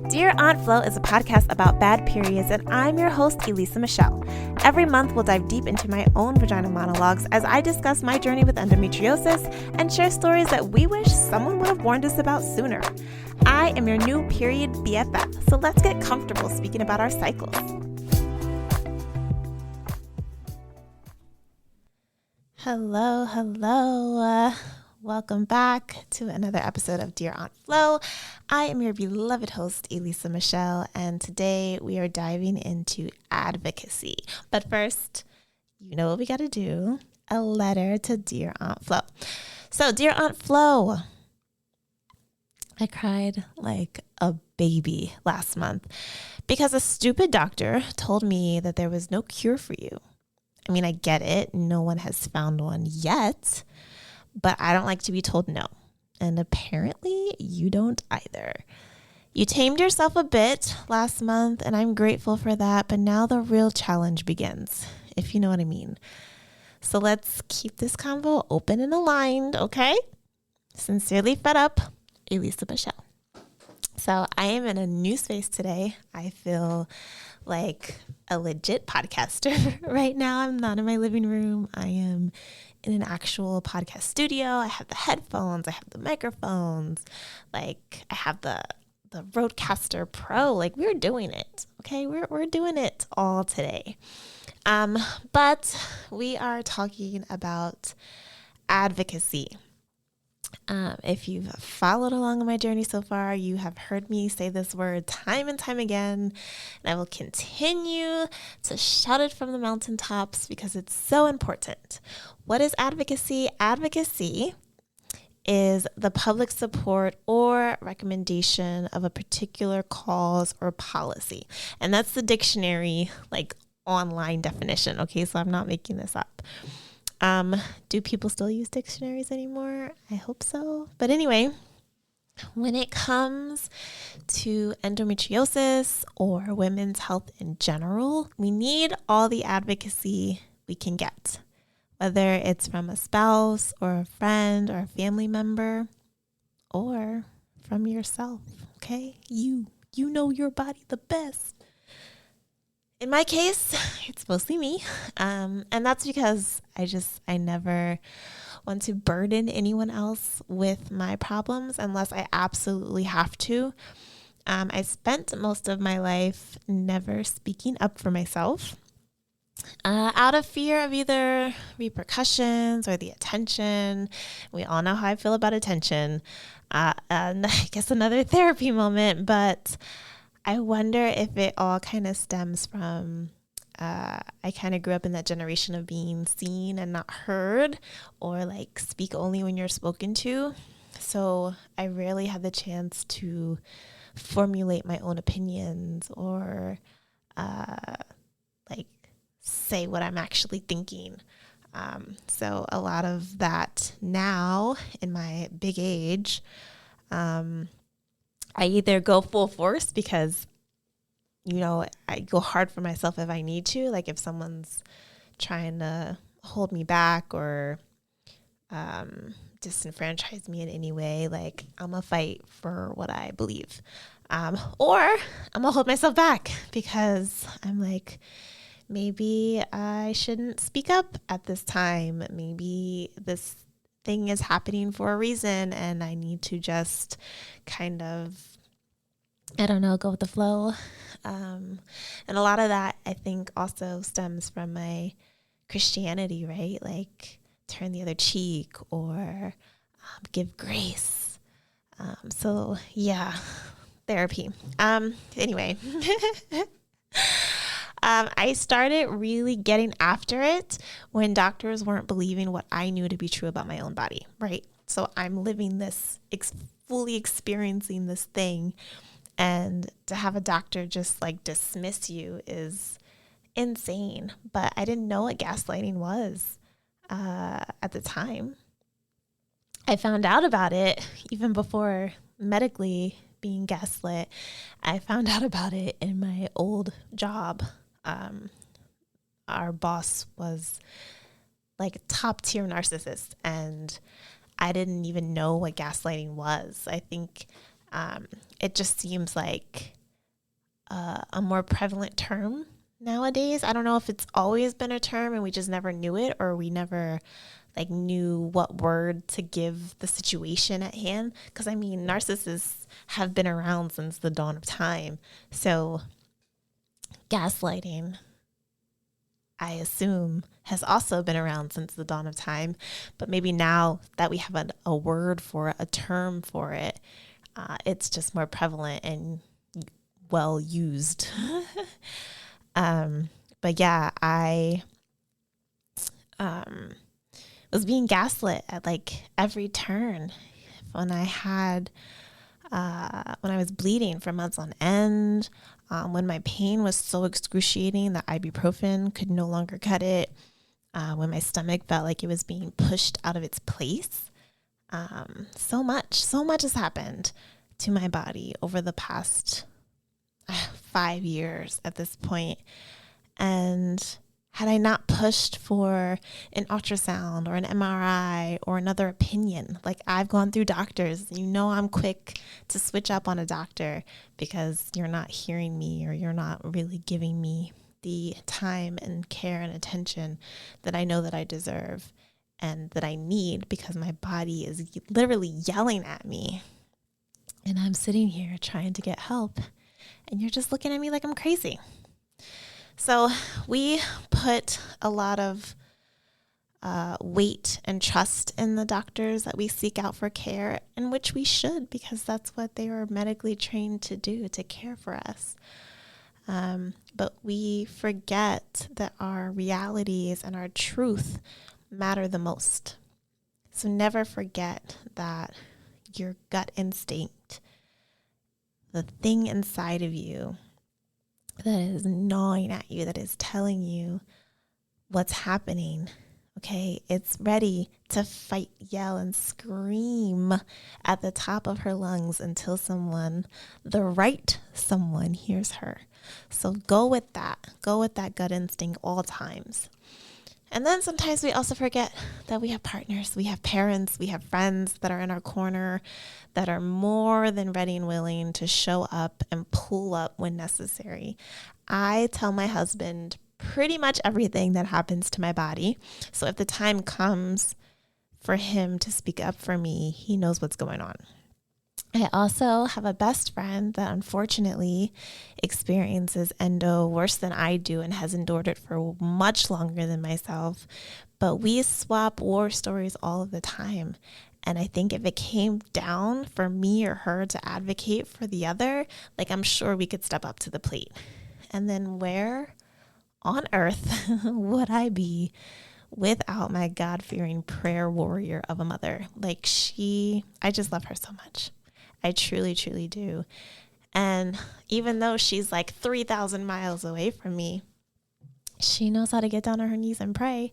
Dear Aunt Flo is a podcast about bad periods, and I'm your host, Elisa Michelle. Every month, we'll dive deep into my own vagina monologues as I discuss my journey with endometriosis and share stories that we wish someone would have warned us about sooner. I am your new period BFF, so let's get comfortable speaking about our cycles. Hello. Welcome back to another episode of Dear Aunt Flo. I am your beloved host, Elisa Michelle, and today we are diving into advocacy. But first, you know what we got to do, a letter to Dear Aunt Flo. So, Dear Aunt Flo, I cried like a baby last month because a stupid doctor told me that there was no cure for you. I mean, I get it. No one has found one yet. But I don't like to be told no. And apparently you don't either. You tamed yourself a bit last month, and I'm grateful for that. But now the real challenge begins, if you know what I mean. So let's keep this convo open and aligned, okay? Sincerely fed up, Elisa Michelle. So I am in a new space today. I feel like a legit podcaster right now. I'm not in my living room. I am in an actual podcast studio. I have the headphones, I have the microphones, like I have the Rodecaster Pro. Like we're doing it. Okay, we're doing it all today. But we are talking about advocacy. If you've followed along on my journey so far, you have heard me say this word time and time again, and I will continue to shout it from the mountaintops because it's so important. What is advocacy? Advocacy is the public support or recommendation of a particular cause or policy. And that's the dictionary, like online definition. Okay, so I'm not making this up. Do people still use dictionaries anymore? I hope so. But anyway, when it comes to endometriosis or women's health in general, we need all the advocacy we can get, whether it's from a spouse or a friend or a family member or from yourself, okay? You know your body the best. In my case, it's mostly me, and that's because I never want to burden anyone else with my problems unless I absolutely have to. I spent most of my life never speaking up for myself out of fear of either repercussions or the attention. We all know how I feel about attention, and I guess another therapy moment, but I wonder if it all kind of stems from, I kind of grew up in that generation of being seen and not heard, or like speak only when you're spoken to. So I rarely had the chance to formulate my own opinions or like say what I'm actually thinking. So a lot of that now in my big age, I either go full force because, I go hard for myself if I need to, like if someone's trying to hold me back or disenfranchise me in any way, like I'm going to fight for what I believe. Or I'm going to hold myself back because I'm like, maybe I shouldn't speak up at this time. Maybe this thing is happening for a reason and I need to just kind of, go with the flow. And a lot of that I think also stems from my Christianity, right? Like turn the other cheek or give grace. So yeah, therapy. Anyway, I started really getting after it when doctors weren't believing what I knew to be true about my own body, right? So I'm living this, fully experiencing this thing, and to have a doctor just like dismiss you is insane. But I didn't know what gaslighting was at the time. I found out about it even before medically being gaslit. I found out about it in my old job. Our boss was like top tier narcissist, and I didn't even know what gaslighting was. I think It just seems like a more prevalent term nowadays. I don't know if it's always been a term and we just never knew it, or we never like knew what word to give the situation at hand. Because I mean, narcissists have been around since the dawn of time. So gaslighting, I assume, has also been around since the dawn of time. But maybe now that we have a word for it, a term for it, it's just more prevalent and well used. But yeah, I was being gaslit at like every turn. When I was bleeding for months on end, when my pain was so excruciating that ibuprofen could no longer cut it, when my stomach felt like it was being pushed out of its place. So much has happened to my body over the past 5 years at this point. And had I not pushed for an ultrasound or an MRI or another opinion, like I've gone through doctors, I'm quick to switch up on a doctor because you're not hearing me, or you're not really giving me the time and care and attention that I know that I deserve and that I need, because my body is literally yelling at me. And I'm sitting here trying to get help, and you're just looking at me like I'm crazy. So we put a lot of weight and trust in the doctors that we seek out for care, in which we should, because that's what they were medically trained to do, to care for us. But we forget that our realities and our truth matter the most. So never forget that your gut instinct, the thing inside of you that is gnawing at you, that is telling you what's happening, okay? It's ready to fight, yell, and scream at the top of her lungs until the right someone hears her. So go with that gut instinct all times. And then sometimes we also forget that we have partners, we have parents, we have friends that are in our corner, that are more than ready and willing to show up and pull up when necessary. I tell my husband pretty much everything that happens to my body. So if the time comes for him to speak up for me, he knows what's going on. I also have a best friend that unfortunately experiences endo worse than I do and has endured it for much longer than myself. But we swap war stories all of the time. And I think if it came down for me or her to advocate for the other, like I'm sure we could step up to the plate. And then where on earth would I be without my God-fearing prayer warrior of a mother? Like I just love her so much. I truly, truly do. And even though she's like 3,000 miles away from me, she knows how to get down on her knees and pray.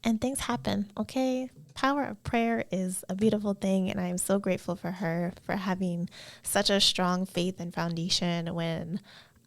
And things happen, okay? Power of prayer is a beautiful thing. And I am so grateful for her for having such a strong faith and foundation when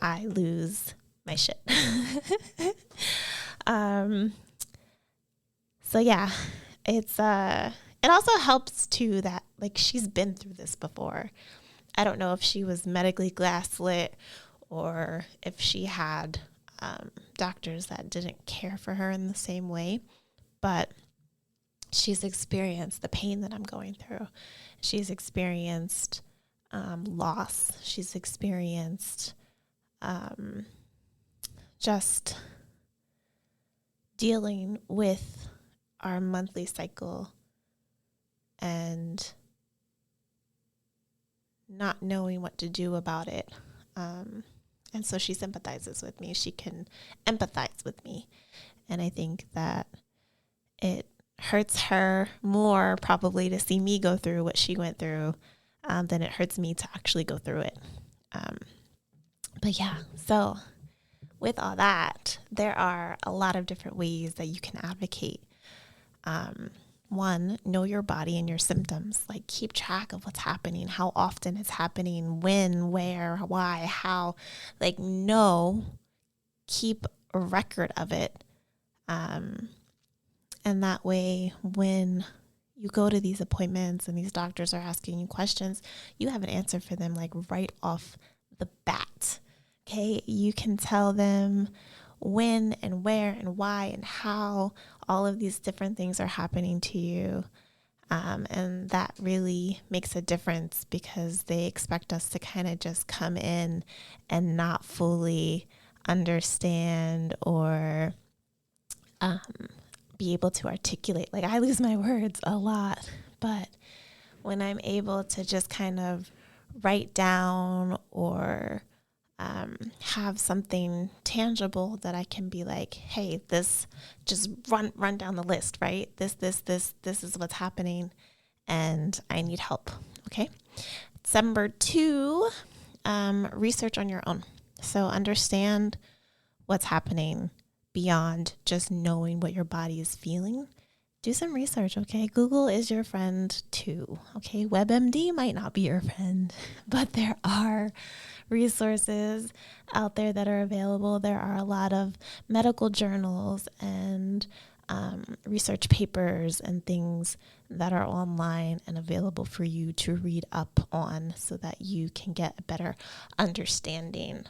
I lose my shit. So yeah, it also helps too that like she's been through this before. I don't know if she was medically gaslit or if she had doctors that didn't care for her in the same way, but she's experienced the pain that I'm going through. She's experienced loss. She's experienced just dealing with our monthly cycle and not knowing what to do about it. And so she sympathizes with me. She can empathize with me. And I think that it hurts her more probably to see me go through what she went through than it hurts me to actually go through it. But yeah, so with all that, there are a lot of different ways that you can advocate. One, know your body and your symptoms. Like keep track of what's happening, how often it's happening, when, where, why, how. Like keep a record of it. And that way when you go to these appointments and these doctors are asking you questions, you have an answer for them like right off the bat. Okay, you can tell them when and where and why and how all of these different things are happening to you. And that really makes a difference because they expect us to kind of just come in and not fully understand or be able to articulate. Like, I lose my words a lot, but when I'm able to just kind of write down or have something tangible that I can be like, hey, this, just run down the list, right? This is what's happening and I need help. Okay. Number 2, research on your own. So understand what's happening beyond just knowing what your body is feeling. Do some research, okay? Google is your friend too, okay? WebMD might not be your friend, but there are resources out there that are available. There are a lot of medical journals and research papers and things that are online and available for you to read up on so that you can get a better understanding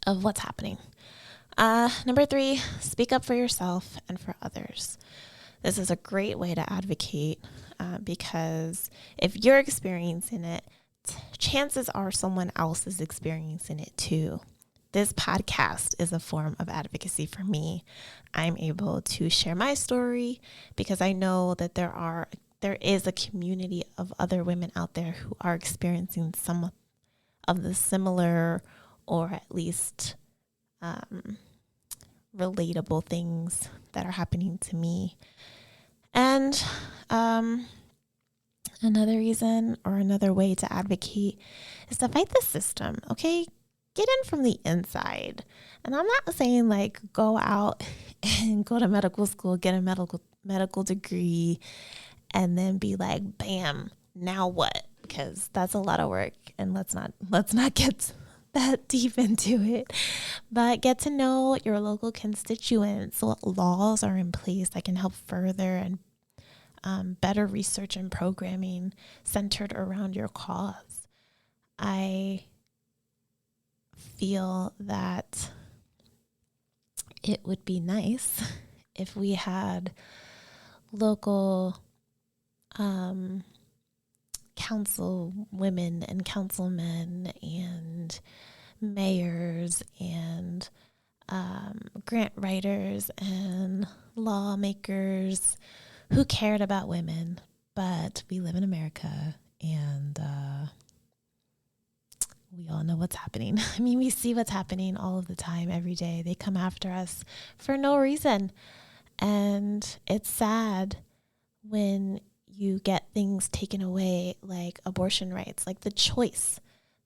of what's happening. Number 3, speak up for yourself and for others. This is a great way to advocate because if you're experiencing it, chances are someone else is experiencing it too. This podcast is a form of advocacy for me. I'm able to share my story because I know that there is a community of other women out there who are experiencing some of the similar or at least relatable things that are happening to me. And another reason or another way to advocate is to fight the system, okay? Get in from the inside. And I'm not saying like go out and go to medical school, get a medical degree, and then be like, bam, now what? Because that's a lot of work, and let's not get that deep into it. But get to know your local constituents. What laws are in place that can help further and better research and programming centered around your cause. I feel that it would be nice if we had local council women and councilmen and mayors and grant writers and lawmakers who cared about women. But we live in America, and we all know what's happening. I mean, we see what's happening all of the time, every day. They come after us for no reason. And it's sad when you get things taken away, like abortion rights, like the choice,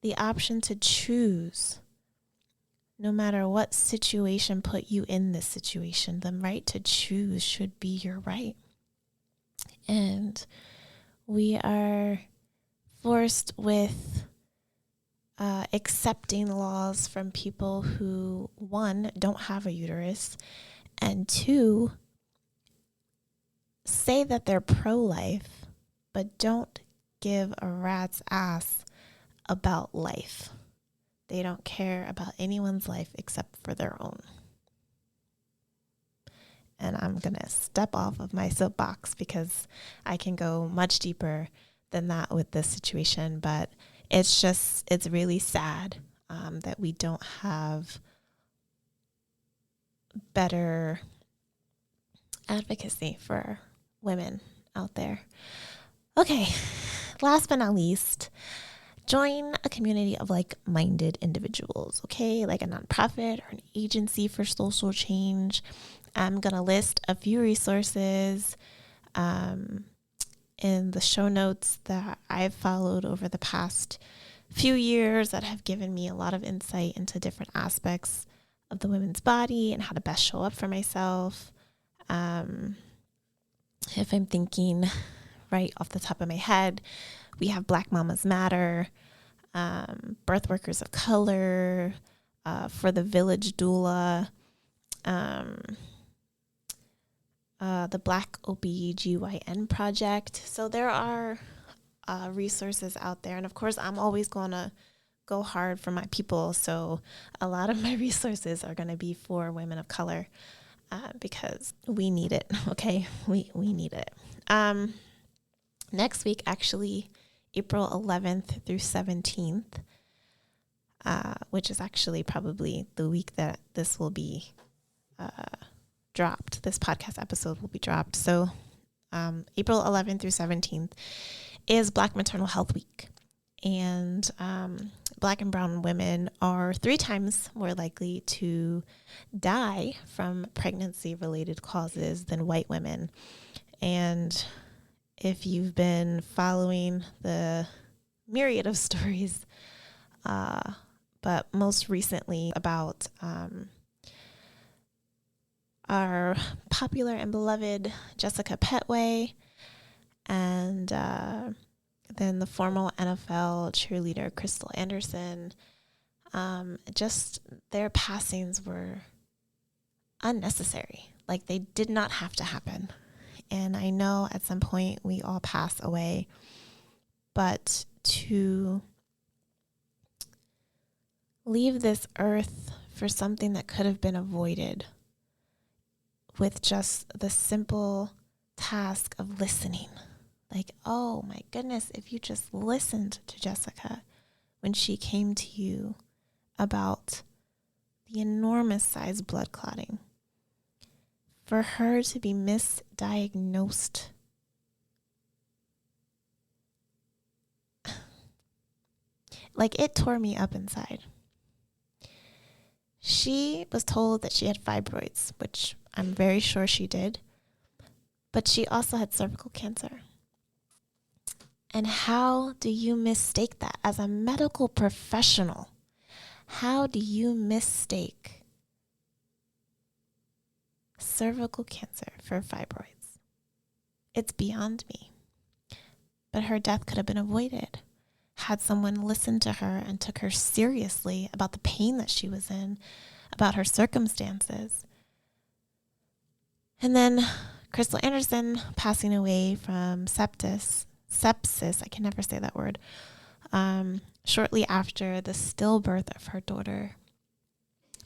the option to choose. No matter what situation put you in this situation, the right to choose should be your right. And we are forced with accepting laws from people who, 1, don't have a uterus, and 2, say that they're pro-life, but don't give a rat's ass about life. They don't care about anyone's life except for their own. And I'm going to step off of my soapbox because I can go much deeper than that with this situation. But it's really sad that we don't have better advocacy for women out there. Okay, last but not least, join a community of like-minded individuals, okay? Like a nonprofit or an agency for social change. I'm going to list a few resources in the show notes that I've followed over the past few years that have given me a lot of insight into different aspects of the women's body and how to best show up for myself. If I'm thinking right off the top of my head, we have Black Mamas Matter, Birth Workers of Color, for the Village Doula, the Black OBGYN project. So there are resources out there. And of course, I'm always going to go hard for my people. So a lot of my resources are going to be for women of color because we need it. Okay. We need it. Next week, actually, April 11th through 17th, which is actually probably the week that this will be dropped. This podcast episode will be dropped. So April 11th through 17th is Black Maternal Health Week. And Black and brown women are 3 times more likely to die from pregnancy-related causes than white women. And if you've been following the myriad of stories, but most recently about our popular and beloved Jessica Petway, and then the former NFL cheerleader Crystal Anderson, just their passings were unnecessary. Like, they did not have to happen. And I know at some point we all pass away, but to leave this earth for something that could have been avoided with just the simple task of listening. Like, oh my goodness, if you just listened to Jessica when she came to you about the enormous size blood clotting, for her to be misdiagnosed, like, it tore me up inside. She was told that she had fibroids, which I'm very sure she did, but she also had cervical cancer. And how do you mistake that as a medical professional? How do you mistake cervical cancer for fibroids? It's beyond me. But her death could have been avoided had someone listened to her and took her seriously about the pain that she was in, about her circumstances. And then Crystal Anderson passing away from sepsis, I can never say that word, shortly after the stillbirth of her daughter.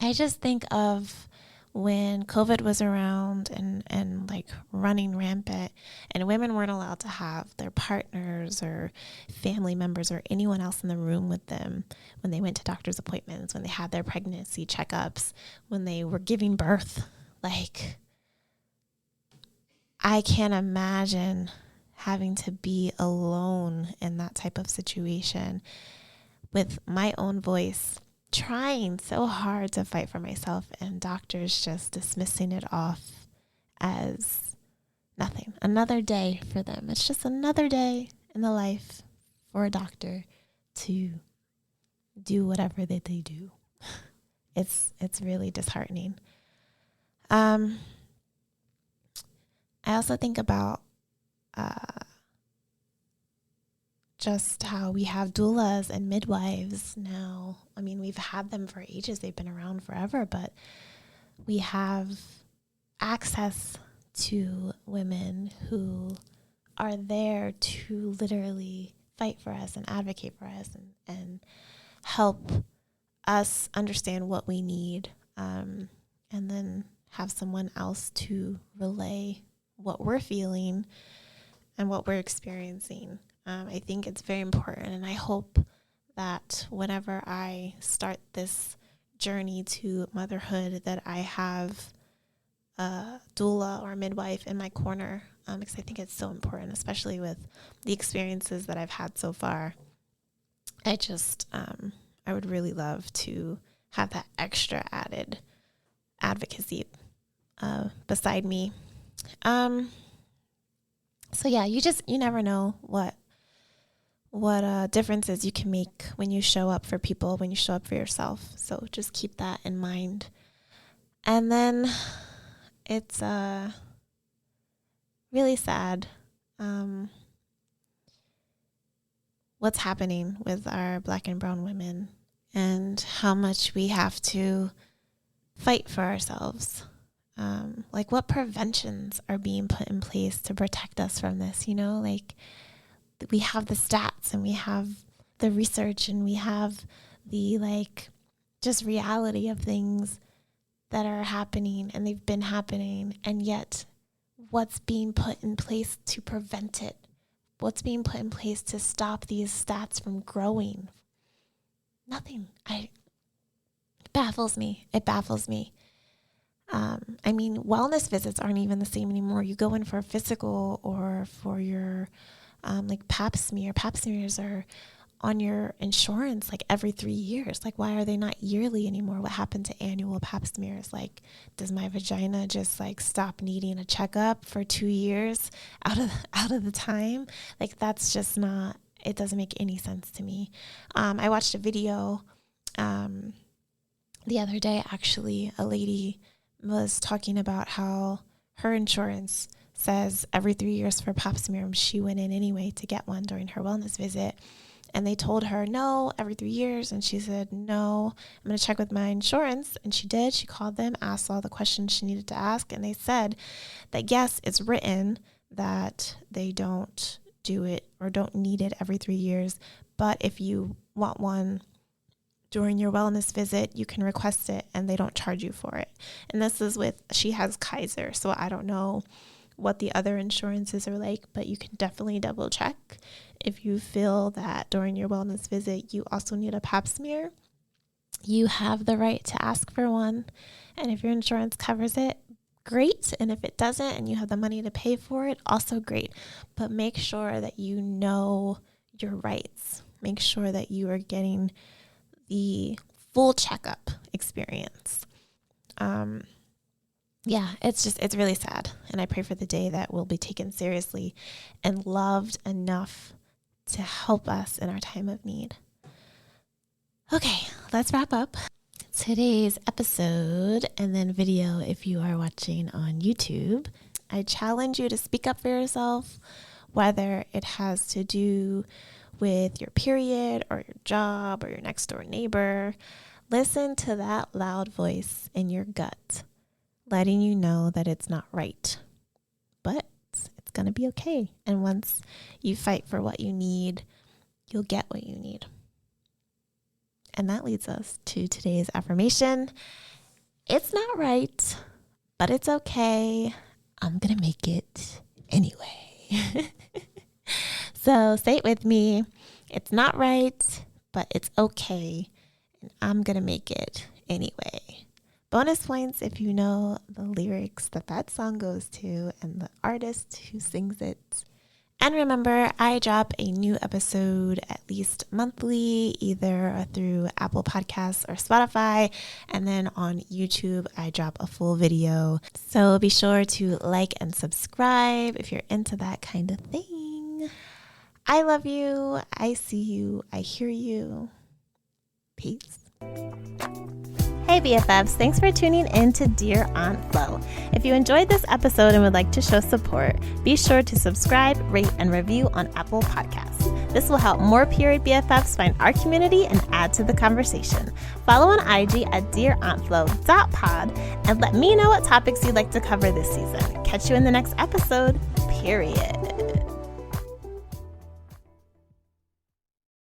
I just think of when COVID was around and like running rampant, and women weren't allowed to have their partners or family members or anyone else in the room with them when they went to doctor's appointments, when they had their pregnancy checkups, when they were giving birth. Like, I can't imagine having to be alone in that type of situation with my own voice, trying so hard to fight for myself, and doctors just dismissing it off as nothing. Another day for them. It's just another day in the life for a doctor to do whatever that they do. It's really disheartening. I also think about just how we have doulas and midwives now. I mean, we've had them for ages. They've been around forever, but we have access to women who are there to literally fight for us and advocate for us and help us understand what we need, and then have someone else to relay what we're feeling and what we're experiencing. I think it's very important, and I hope that whenever I start this journey to motherhood, that I have a doula or a midwife in my corner, because I think it's so important, especially with the experiences that I've had so far. I would really love to have that extra added advocacy beside me. So yeah, you never know what differences you can make when you show up for people, when you show up for yourself. So just keep that in mind. And then it's really sad what's happening with our Black and brown women and how much we have to fight for ourselves. Like what preventions are being put in place to protect us from this? Like we have the stats and we have the research and we have the just reality of things that are happening and they've been happening. And yet what's being put in place to prevent it? What's being put in place to stop these stats from growing? Nothing. It baffles me. It baffles me. Wellness visits aren't even the same anymore. You go in for a physical or for your pap smear. Pap smears are on your insurance every 3 years. Why are they not yearly anymore? What happened to annual pap smears? Does my vagina just stop needing a checkup for 2 years out of the time? That's just not, it doesn't make any sense to me. I watched a video the other day, actually. A lady was talking about how her insurance says every 3 years for pap smear. She went in anyway to get one during her wellness visit. And they told her, no, every 3 years. And she said, no, I'm going to check with my insurance. And she did. She called them, asked all the questions she needed to ask. And they said that, yes, it's written that they don't do it or don't need it every 3 years. But if you want one during your wellness visit, you can request it and they don't charge you for it. And this is she has Kaiser. So I don't know what the other insurances are like, but you can definitely double check. If you feel that during your wellness visit, you also need a pap smear, you have the right to ask for one. And if your insurance covers it, great. And if it doesn't and you have the money to pay for it, also great. But make sure that you know your rights. Make sure that you are getting the full checkup experience. It's really sad. And I pray for the day that we'll be taken seriously and loved enough to help us in our time of need. Okay, let's wrap up today's episode and then video if you are watching on YouTube. I challenge you to speak up for yourself, whether it has to do with your period or your job or your next door neighbor. Listen to that loud voice in your gut, letting you know that it's not right, but it's going to be okay. And once you fight for what you need, you'll get what you need. And that leads us to today's affirmation. It's not right, but it's okay. I'm going to make it anyway. So say it with me. It's not right, but it's okay. And I'm going to make it anyway. Bonus points if you know the lyrics that song goes to and the artist who sings it. And remember, I drop a new episode at least monthly, either through Apple Podcasts or Spotify. And then on YouTube, I drop a full video. So be sure to like and subscribe if you're into that kind of thing. I love you. I see you. I hear you. Peace. Hey BFFs, thanks for tuning in to Dear Aunt Flo. If you enjoyed this episode and would like to show support, be sure to subscribe, rate, and review on Apple Podcasts. This will help more period BFFs find our community and add to the conversation. Follow on IG at dearauntflo.pod and let me know what topics you'd like to cover this season. Catch you in the next episode, period.